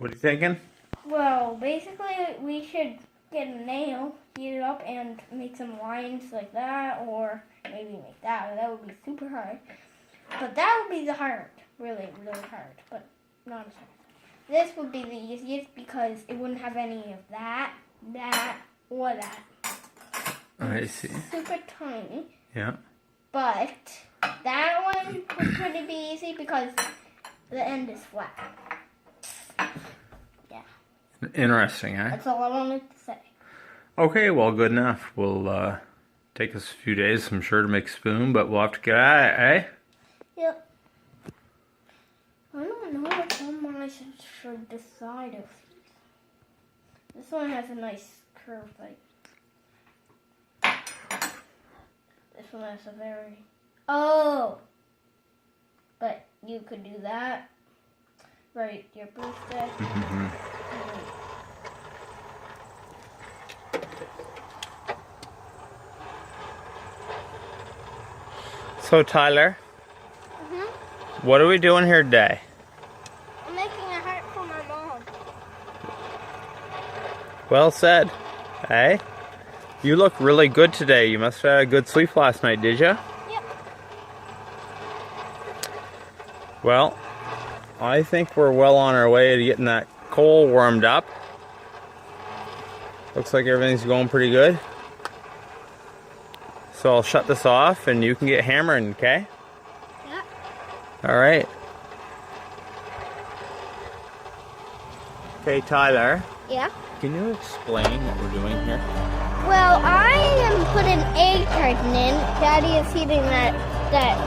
What are you thinking? Well, basically, we should get a nail, heat it up, and make some lines like that, or maybe make that. That would be super hard. But that would be the hard, really, really hard, but not as hard. This would be the easiest because it wouldn't have any of that, or that. I see. Super tiny. Yeah. But that one would pretty be easy because the end is flat. Yeah. Interesting, eh? That's all I wanted to say. Okay, well, good enough. We'll take us a few days, I'm sure, to make a spoon, but we'll have to get at it, eh? Yep. I don't know which one I should decide of these. This one has a nice curve, like. This one has a very. Oh! But you could do that. Right, your birthday. So, Tyler, what are we doing here today? I'm making a heart for my mom. Well said. Hey? You look really good today. You must have had a good sleep last night, did you? Yep. Well, I think we're well on our way to getting that coal warmed up. Looks like everything's going pretty good. So I'll shut this off and you can get hammering, okay? Yep. Alright. Okay, Tyler, Yeah. can you explain what we're doing here? Well, I am putting egg carton in. Daddy is heating that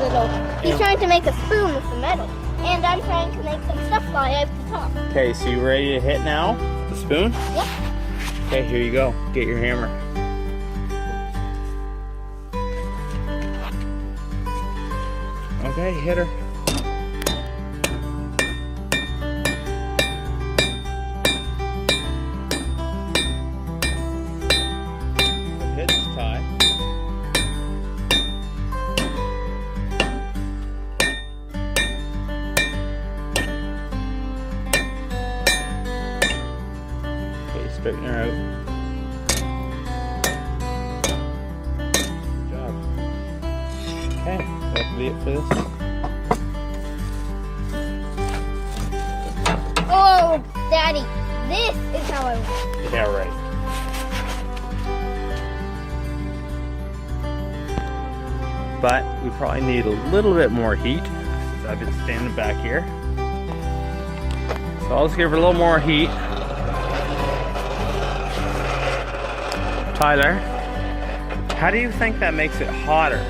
little. He's trying to make a spoon with the metal, and I'm trying to make some stuff fly out the top. Okay, so you ready to hit now? The spoon? Yep. Okay, here you go. Get your hammer. Okay, hit her. Good hits, Ty. Okay, straighten her out. Good job. Okay, that'll be it for this. Oh, Daddy, this is how I want. Yeah, right. But we probably need a little bit more heat since I've been standing back here. So I'll just give it a little more heat. Tyler, how do you think that makes it hotter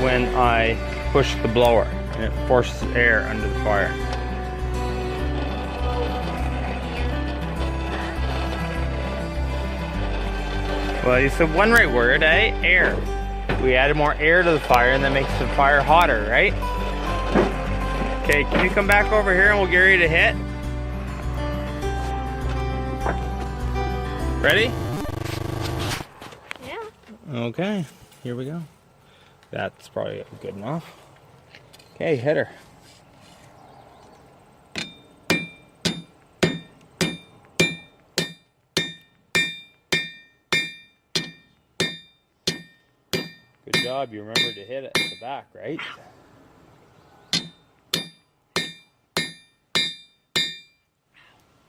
when I push the blower and it forces air under the fire? Well, you said one right word, eh? Air. We added more air to the fire and that makes the fire hotter, right? Okay, can you come back over here and we'll get ready to hit? Ready? Yeah. Okay, here we go. That's probably good enough. Okay, hit her. Good job, you remember to hit it at the back, right?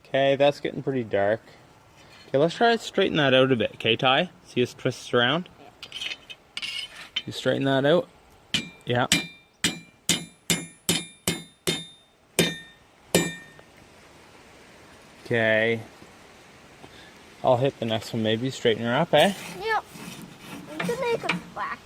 Okay, that's getting pretty dark. Okay, let's try to straighten that out a bit. Okay, Ty? See us twist around? You straighten that out? Yeah. Okay. I'll hit the next one maybe. Straighten her up, eh? Yep. I'm gonna make a black